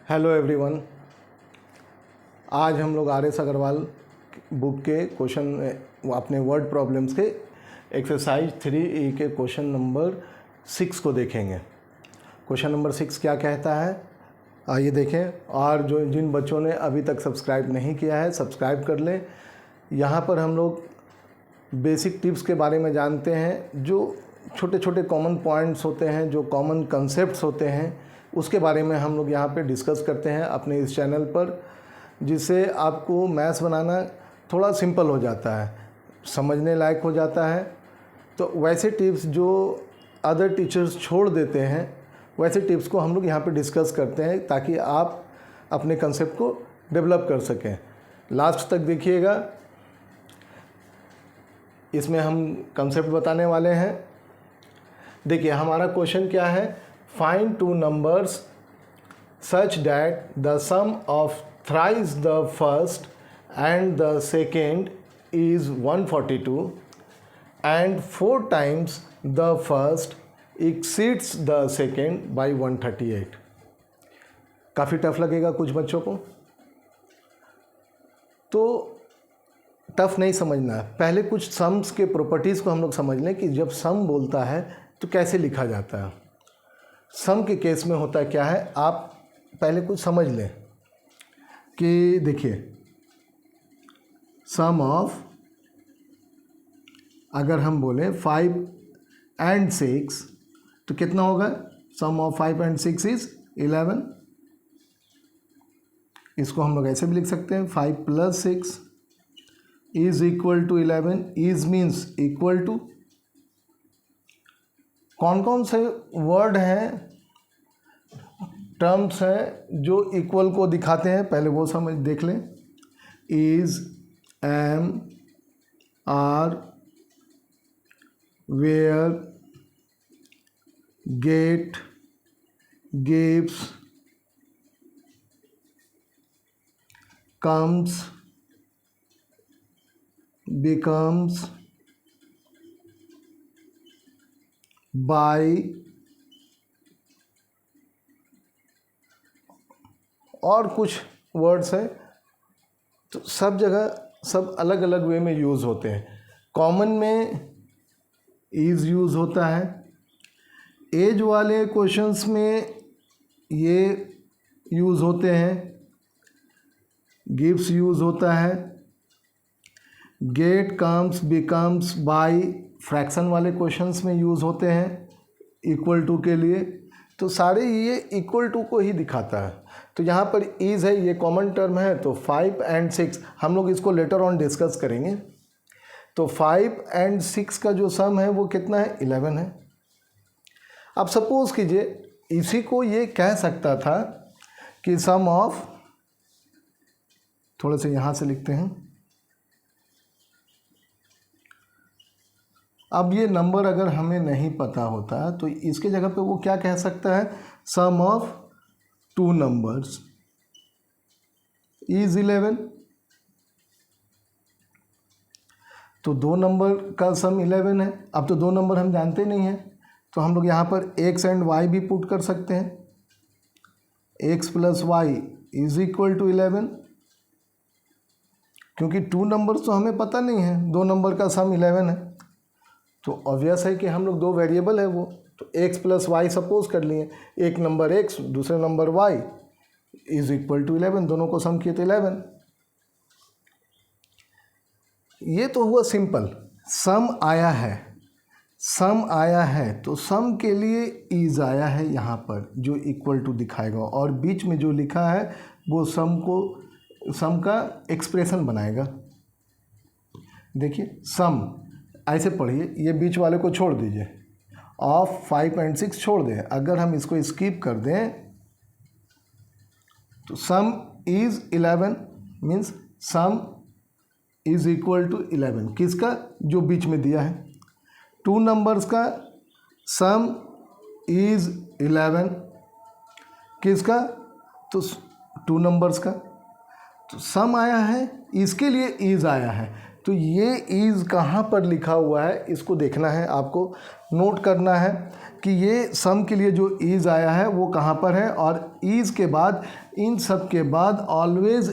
Hello everyone. आज हम लोग आर एस अग्रवाल बुक के क्वेश्चन अपने वर्ड प्रॉब्लम्स के एक्सरसाइज 3E के क्वेश्चन नंबर 6 को देखेंगे। क्वेश्चन नंबर 6 क्या कहता है आइए देखें। और जिन बच्चों ने अभी तक सब्सक्राइब नहीं किया है सब्सक्राइब कर लें। यहाँ पर हम लोग बेसिक टिप्स के बारे में जानते हैं, जो छोटे छोटे कॉमन पॉइंट्स होते हैं, जो कॉमन कंसेप्ट्स होते हैं, उसके बारे में हम लोग यहाँ पे डिस्कस करते हैं अपने इस चैनल पर, जिससे आपको मैथ्स बनाना थोड़ा सिंपल हो जाता है, समझने लायक हो जाता है। तो वैसे टिप्स जो अदर टीचर्स छोड़ देते हैं, वैसे टिप्स को हम लोग यहाँ पे डिस्कस करते हैं ताकि आप अपने कंसेप्ट को डेवलप कर सकें। लास्ट तक देखिएगा, इसमें हम कंसेप्ट बताने वाले हैं। देखिए हमारा क्वेश्चन क्या है, find two numbers such that the sum of thrice the first and the second is 142 and 4 times the first exceeds the second by 138। काफ़ी टफ लगेगा कुछ बच्चों को, तो टफ नहीं समझना है। पहले कुछ सम्स के प्रॉपर्टीज़ को हम लोग समझ लें कि जब सम बोलता है तो कैसे लिखा जाता है। सम के केस में होता क्या है, आप पहले कुछ समझ लें कि देखिए सम ऑफ, अगर हम बोलें 5 and 6 तो कितना होगा, सम ऑफ 5 and 6 इज 11। इसको हम लोग ऐसे भी लिख सकते हैं, 5 + 6 is equal to 11। Is means equal to. कौन कौन से वर्ड हैं, टर्म्स हैं जो इक्वल को दिखाते हैं, पहले वो समझ देख लें। Is, am, are, where, get, gives, comes, becomes, by और कुछ वर्ड्स हैं। तो सब जगह सब अलग अलग वे में यूज़ होते हैं। कॉमन में इज़ यूज़ होता है, एज वाले क्वेश्चंस में ये यूज़ होते हैं, गिव्स यूज़ होता है, get, comes, becomes, by fraction वाले क्वेश्चंस में यूज़ होते हैं इक्वल टू के लिए। तो सारे ये इक्वल टू को ही दिखाता है। तो यहाँ पर इज़ है, ये कॉमन टर्म है। तो 5 and 6 हम लोग इसको लेटर ऑन डिस्कस करेंगे। तो 5 and 6 का जो सम है वो कितना है, 11 है। अब सपोज कीजिए इसी को ये कह सकता था कि सम ऑफ, थोड़ा से यहाँ से लिखते हैं। अब ये नंबर अगर हमें नहीं पता होता तो इसके जगह पे वो क्या कह सकता है, सम ऑफ 2 numbers इज 11। तो 2 नंबर का सम 11 है। अब तो 2 नंबर हम जानते नहीं हैं, तो हम लोग यहाँ पर x एंड y भी पुट कर सकते हैं। x + y is equal to 11, क्योंकि 2 नंबर्स तो हमें पता नहीं है, 2 नंबर का सम 11 है। तो ऑब्वियस है कि हम लोग 2 वेरिएबल है वो, तो x + y सपोज कर लिए, एक नंबर x दूसरे number y is equal to 11, दोनों को सम किए तो 11। ये तो हुआ सिंपल। सम आया है, सम आया है तो सम के लिए इज आया है यहाँ पर जो इक्वल टू दिखाएगा, और बीच में जो लिखा है वो सम का एक्सप्रेशन बनाएगा। देखिए सम ऐसे पढ़िए, ये बीच वाले को छोड़ दीजिए, ऑफ 5 and 6 छोड़ दें। अगर हम इसको स्किप कर दें तो sum is 11 means sum is equal to 11। किसका, जो बीच में दिया है। 2 नंबर्स का सम इज 11, किसका, तो 2 नंबर्स का। तो सम आया है, इसके लिए इज आया है। तो ये इज़ कहाँ पर लिखा हुआ है इसको देखना है, आपको नोट करना है कि ये सम के लिए जो इज़ आया है वो कहाँ पर है, और इज़ के बाद इन सब के बाद ऑलवेज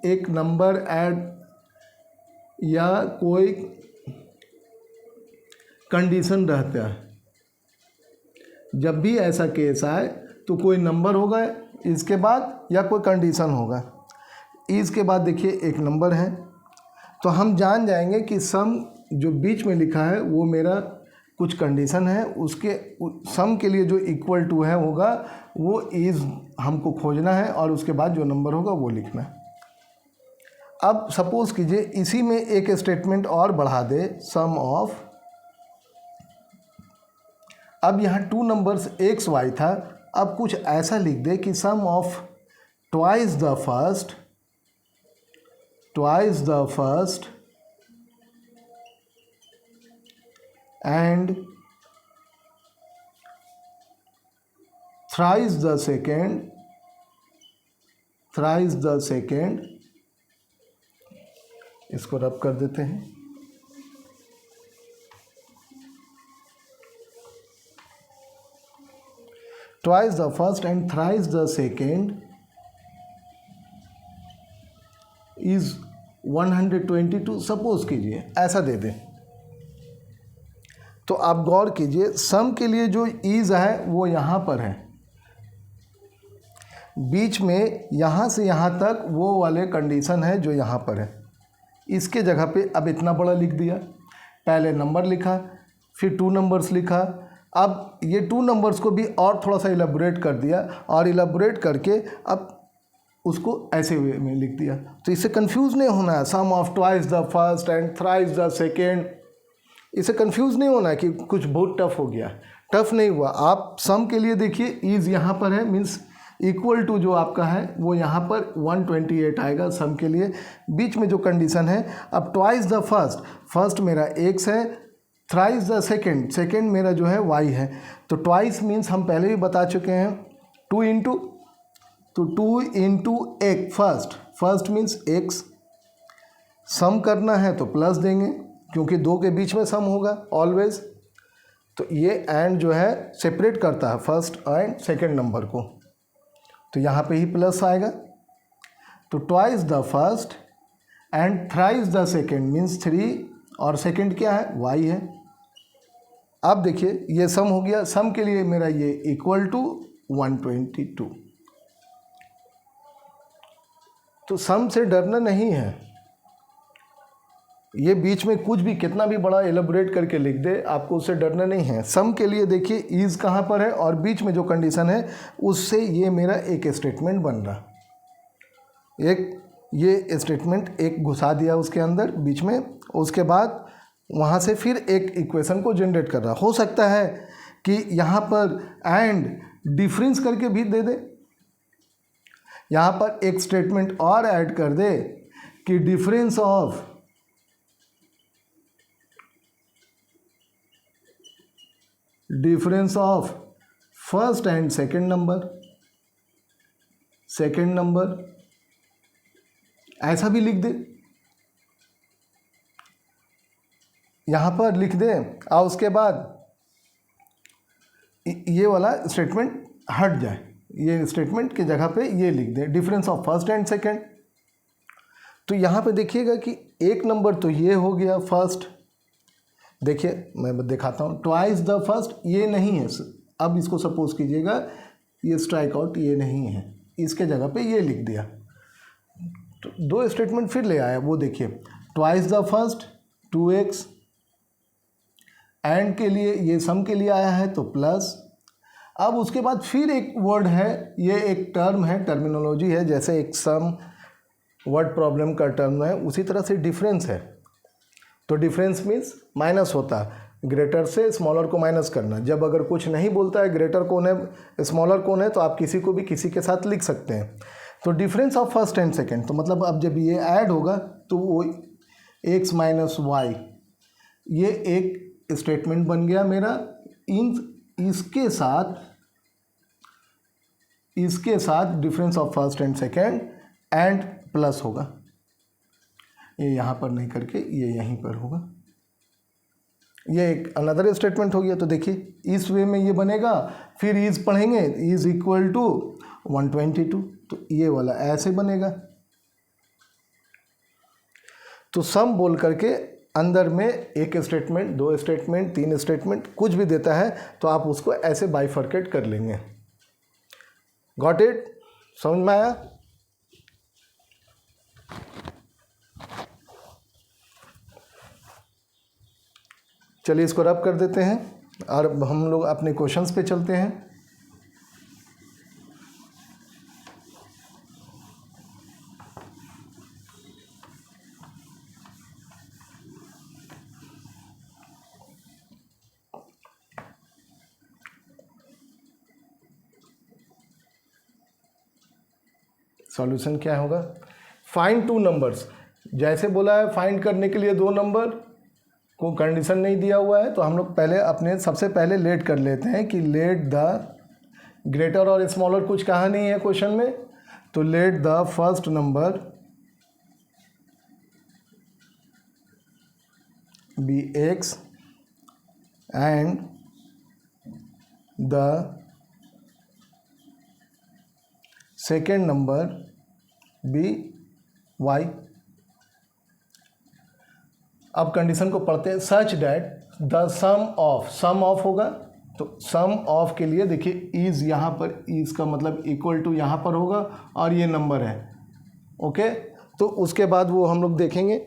एक नंबर ऐड या कोई कंडीशन रहता है। जब भी ऐसा केस आए तो कोई नंबर होगा इसके बाद या कोई कंडीशन होगा। इसके बाद देखिए एक नंबर है, तो हम जान जाएंगे कि सम जो बीच में लिखा है वो मेरा कुछ कंडीशन है, उसके सम के लिए जो इक्वल टू है होगा वो इज़ हमको खोजना है, और उसके बाद जो नंबर होगा वो लिखना है। अब सपोज़ कीजिए इसी में एक स्टेटमेंट और बढ़ा दे, सम ऑफ, अब यहाँ 2 नंबर्स एक्स वाई था, अब कुछ ऐसा लिख दे कि sum of twice the first and thrice the second, इसको रब कर देते हैं, twice the first and thrice the second is 122, suppose कीजिए ऐसा दे दें। तो आप गौर कीजिए सम के लिए जो इज़ है वो यहाँ पर है, बीच में यहाँ से यहाँ तक वो वाले कंडीशन है जो यहाँ पर है, इसके जगह पे अब इतना बड़ा लिख दिया, पहले नंबर लिखा फिर 2 नंबर्स लिखा, अब ये 2 नंबर्स को भी और थोड़ा सा इलेबोरेट कर दिया, और इलेबोरेट करके अब उसको ऐसे वे में लिख दिया। तो इससे कंफ्यूज नहीं होना है, sum of twice the first and thrice the second, इससे कंफ्यूज नहीं होना है कि कुछ बहुत टफ हो गया, टफ नहीं हुआ। आप सम के लिए देखिए इज़ यहाँ पर है, मीन्स इक्वल टू जो आपका है वो यहाँ पर 128 आएगा सम के लिए, बीच में जो कंडीशन है। अब ट्वाइस द फर्स्ट मेरा एक्स है, थ्राइस द सेकेंड मेरा जो है वाई है। तो ट्वाइस मीन्स हम पहले भी बता चुके हैं 2 इंटू एक, फर्स्ट मीन्स एक्स, सम करना है तो प्लस देंगे क्योंकि 2 के बीच में सम होगा ऑलवेज। तो ये एंड जो है सेपरेट करता है फर्स्ट एंड सेकेंड नंबर को, तो यहाँ पे ही प्लस आएगा। तो twice the first and thrice the second means 3, और सेकेंड क्या है y है। अब देखिए ये सम हो गया, सम के लिए मेरा ये इक्वल टू 122। तो सम से डरना नहीं है, ये बीच में कुछ भी कितना भी बड़ा एलेबोरेट करके लिख दे आपको उससे डरना नहीं है। सम के लिए देखिए इज़ कहाँ पर है और बीच में जो कंडीशन है उससे ये मेरा एक स्टेटमेंट बन रहा, एक ये स्टेटमेंट एक घुसा दिया उसके अंदर बीच में, उसके बाद वहाँ से फिर एक इक्वेशन को जनरेट कर रहा। हो सकता है कि यहाँ पर एंड डिफरेंस करके भी दे दे, यहाँ पर एक स्टेटमेंट और ऐड कर दे कि difference of first and second number, ऐसा भी लिख दे, यहाँ पर लिख दे, और उसके बाद ये वाला स्टेटमेंट हट जाए, ये स्टेटमेंट की जगह पे ये लिख दे difference of first and second. तो यहाँ पे देखिएगा कि एक नंबर तो ये हो गया फर्स्ट, देखिए मैं दिखाता हूँ, ट्वाइस द फर्स्ट ये नहीं है, अब इसको सपोज कीजिएगा ये स्ट्राइक आउट ये नहीं है, इसके जगह पे ये लिख दिया। तो 2 स्टेटमेंट फिर ले आया, वो देखिए twice the first 2x, and के लिए ये सम के लिए आया है तो प्लस। अब उसके बाद फिर एक वर्ड है, ये एक टर्म है, टर्मिनोलॉजी है, जैसे एक सम वर्ड प्रॉब्लम का टर्म है उसी तरह से डिफरेंस है। तो डिफरेंस मीन्स माइनस होता है, ग्रेटर से स्मॉलर को माइनस करना। जब अगर कुछ नहीं बोलता है ग्रेटर कौन है स्मॉलर कौन है तो आप किसी को भी किसी के साथ लिख सकते हैं। तो difference of first and second, तो मतलब अब जब ये ऐड होगा तो वो x माइनस वाई, ये एक स्टेटमेंट बन गया मेरा। इसके साथ difference of first and second and plus होगा। ये यहाँ पर नहीं करके ये यहीं पर होगा। ये एक अनदर स्टेटमेंट हो गया। तो देखिए इस वे में ये बनेगा, फिर इज पढ़ेंगे, इज इक्वल टू 122, तो ये वाला ऐसे बनेगा। तो सम बोल करके अंदर में एक स्टेटमेंट, दो स्टेटमेंट, तीन स्टेटमेंट कुछ भी देता है तो आप उसको ऐसे बाइफर्केट कर लेंगे। Got it? समझ में आया? चलिए इसको रब कर देते हैं और अब हम लोग अपने क्वेश्चंस पे चलते हैं। सॉल्यूशन क्या होगा? Find two numbers. जैसे बोला है फाइंड करने के लिए दो नंबर को कंडीशन नहीं दिया हुआ है, तो हम लोग पहले अपने सबसे पहले लेट कर लेते हैं कि लेट द ग्रेटर और स्मॉलर कुछ कहा नहीं है क्वेश्चन में, तो let the first number be x and the second number be y. अब कंडीशन को पढ़ते हैं। Such that the sum of होगा, तो सम ऑफ के लिए देखिए इज, यहाँ पर इज का मतलब इक्वल टू यहाँ पर होगा और ये नंबर है। ओके, तो उसके बाद वो हम लोग देखेंगे।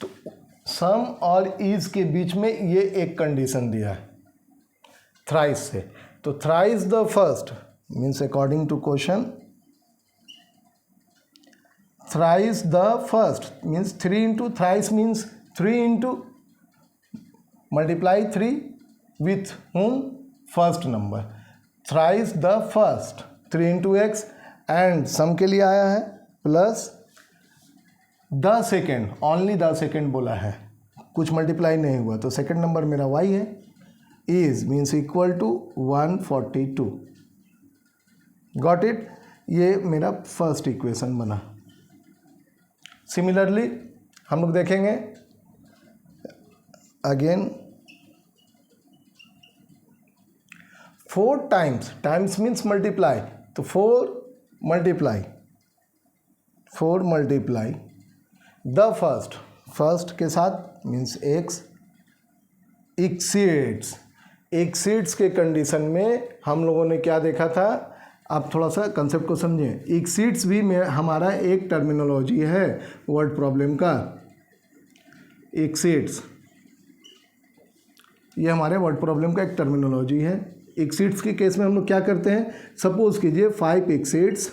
तो सम और इज के बीच में ये एक कंडीशन दिया है थ्राइस से, तो thrice the first means according to question, thrice the first means 3 into thrice means 3 into multiply 3 with whom? First number. Thrice the first 3 into x and sum के लिए आया है plus the second, only the second बोला है, कुछ multiply नहीं हुआ, तो सेकेंड नंबर मेरा y है। is means equal to 142. Got it? ये मेरा फर्स्ट इक्वेशन बना। सिमिलरली हम लोग देखेंगे अगेन 4 टाइम्स मीन्स मल्टीप्लाई, तो 4 मल्टीप्लाई द फर्स्ट के साथ मीन्स एक्स एक्सीड्स के कंडीशन में हम लोगों ने क्या देखा था, आप थोड़ा सा कंसेप्ट को समझें। एक्सीड्स भी में हमारा एक टर्मिनोलॉजी है वर्ड प्रॉब्लम का। एक्सीड्स ये हमारे वर्ड प्रॉब्लम का एक टर्मिनोलॉजी है। एक्सीड्स के केस में हम लोग क्या करते हैं, सपोज कीजिए 5 एक्सीड्स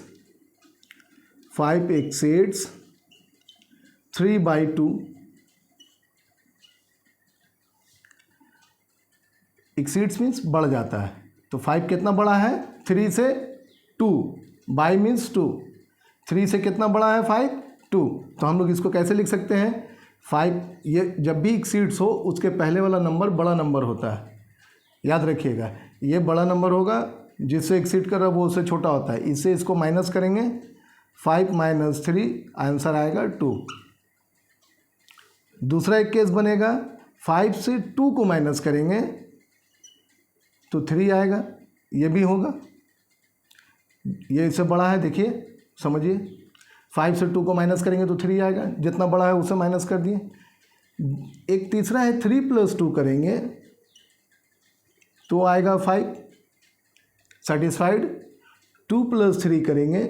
3/2 एक्सीड्स मीन्स बढ़ जाता है, तो 5 कितना बड़ा है 3 से 2, बाई मीन्स 2, 3 से कितना बड़ा है 5, 2, तो हम लोग इसको कैसे लिख सकते हैं 5, ये जब भी एक्सीड्स हो उसके पहले वाला नंबर बड़ा नंबर होता है, याद रखिएगा। ये बड़ा नंबर होगा, जिससे एक्सीड कर रहा है वो उससे छोटा होता है, इससे इसको माइनस करेंगे, 5 - 3 आंसर आएगा 2। दूसरा एक केस बनेगा 5 से 2 को माइनस करेंगे तो 3 आएगा, ये भी होगा, ये इससे बड़ा है, देखिए समझिए 5 से 2 को माइनस करेंगे तो 3 आएगा, जितना बड़ा है उसे माइनस कर दिए। एक तीसरा है 3 + 2 करेंगे तो आएगा 5, सेटिस्फाइड। 2 + 3 करेंगे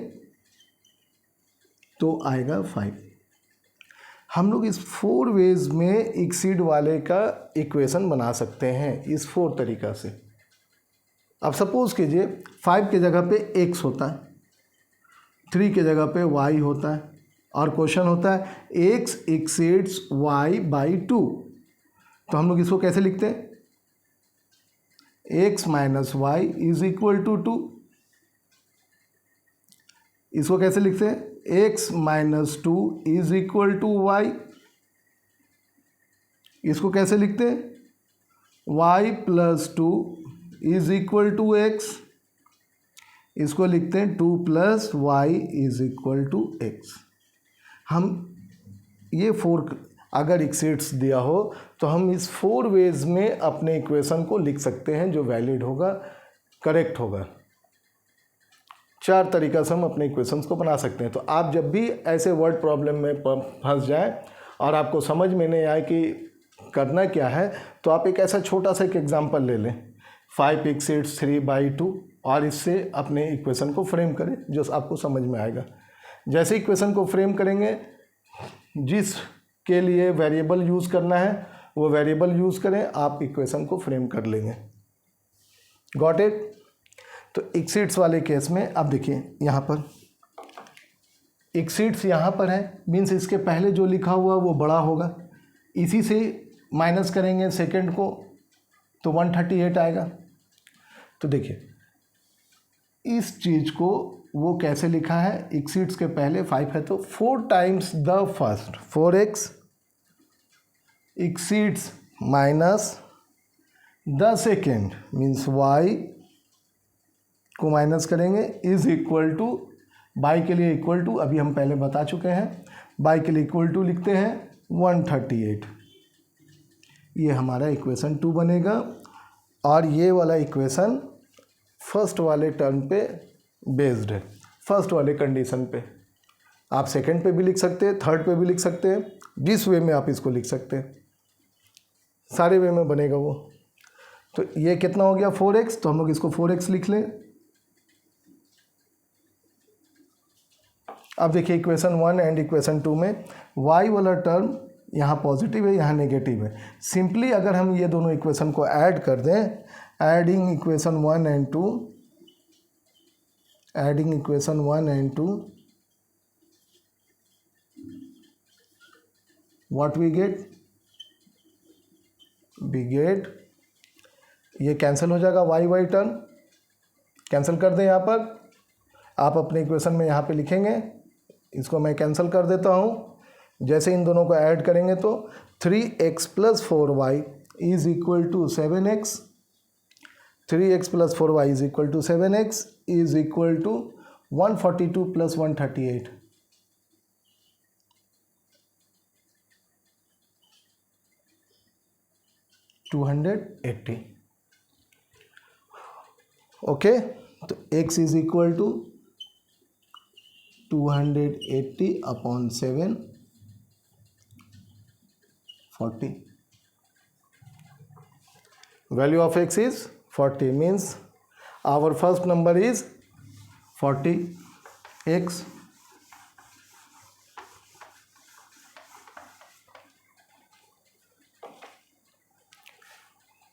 तो आएगा 5। हम लोग इस 4 वेज में एक्सीड वाले का इक्वेशन बना सकते हैं, इस 4 तरीक़ा से। अब सपोज कीजिए 5 के जगह पे x होता है, 3 के जगह पे y होता है, और क्वेश्चन होता है x एक्सीड्स y/2, तो हम लोग इसको कैसे लिखते हैं, x - y = 2। इसको कैसे लिखते हैं, x - 2 = y। इसको कैसे लिखते हैं, y + 2 = x। इसको लिखते हैं 2 + y = x। हम ये 4 अगर एक्सिड्स दिया हो तो हम इस 4 वेज में अपने इक्वेशन को लिख सकते हैं जो वैलिड होगा, करेक्ट होगा। 4 तरीक़ा से हम अपने इक्वेशंस को बना सकते हैं। तो आप जब भी ऐसे वर्ड प्रॉब्लम में फंस जाए और आपको समझ में नहीं आए कि करना क्या है, तो आप एक ऐसा छोटा सा एक एग्जांपल ले लें, 5 एक्सिड्स 3/2, और इससे अपने इक्वेशन को फ्रेम करें जो आपको समझ में आएगा। जैसे इक्वेशन को फ्रेम करेंगे, जिस के लिए वेरिएबल यूज़ करना है वो वेरिएबल यूज़ करें, आप इक्वेशन को फ्रेम कर लेंगे। Got it? तो एक्सिड्स वाले केस में अब देखिए यहाँ पर एक्सिड्स यहाँ पर है, मीन्स इसके पहले जो लिखा हुआ वो बड़ा होगा, इसी से माइनस करेंगे सेकंड को तो 138 आएगा। तो देखिए इस चीज़ को वो कैसे लिखा है, एक्सिड्स के पहले 5 है तो 4 times the first, 4x exceeds minus the second means y को माइनस करेंगे इज इक्वल टू, बाई के लिए इक्वल टू अभी हम पहले बता चुके हैं, बाई के लिए इक्वल टू लिखते हैं 138। ये हमारा इक्वेशन 2 बनेगा और ये वाला इक्वेशन फर्स्ट वाले टर्म पे बेस्ड है, फर्स्ट वाले कंडीशन पे। आप सेकंड पे भी लिख सकते हैं, थर्ड पे भी लिख सकते हैं, जिस वे में आप इसको लिख सकते हैं, सारे वे में बनेगा वो। तो ये कितना हो गया 4x, तो हम लोग इसको 4x लिख लें। अब देखिए इक्वेशन 1 एंड इक्वेशन 2 में y वाला टर्म यहाँ पॉजिटिव है, यहाँ नेगेटिव है। सिंपली अगर हम ये दोनों इक्वेशन को ऐड कर दें, adding equation 1 and 2, adding equation 1 and 2, what we get, we get, ये कैंसिल हो जाएगा, y टर्म कैंसिल कर दें। यहाँ पर आप अपने इक्वेशन में यहाँ पे लिखेंगे, इसको मैं कैंसिल कर देता हूँ। जैसे इन दोनों को ऐड करेंगे तो 3x + 4y is equal to 7x, 3x + 4y is equal to 7x is equal to 142 + 138। Okay, तो x is equal to 280/7 40. Value of x is 40, means our first number is 40x.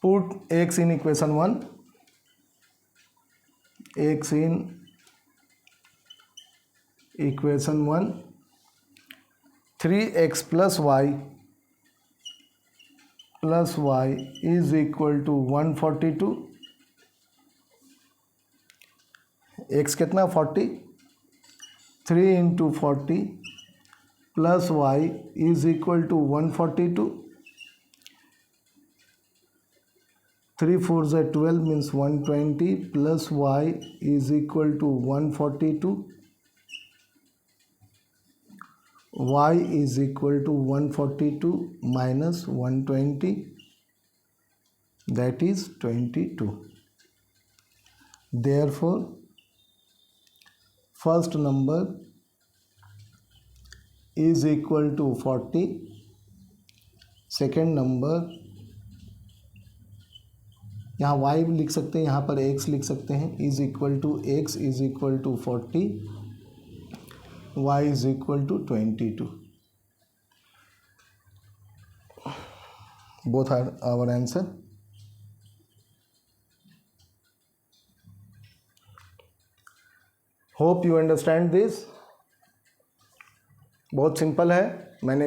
Put x in equation 1, x in equation 1, 3x + y is equal to 142, x कितना 40, 3 × 40 + y is equal to 142, 3 4s are 12 means 120 plus y is equal to 142, y is equal to 142 minus 120, that is 22. Therefore first number is equal to 40, second number यहाँ y लिख सकते हैं, यहाँ पर x लिख सकते हैं, is equal to x is equal to 40, y is equal to 22. Both are our answer. Hope you understand this. बहुत सिंपल है, मैंने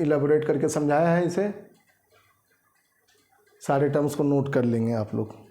इलेबोरेट करके समझाया है इसे. सारे टर्म्स को नोट कर लेंगे आप लोग.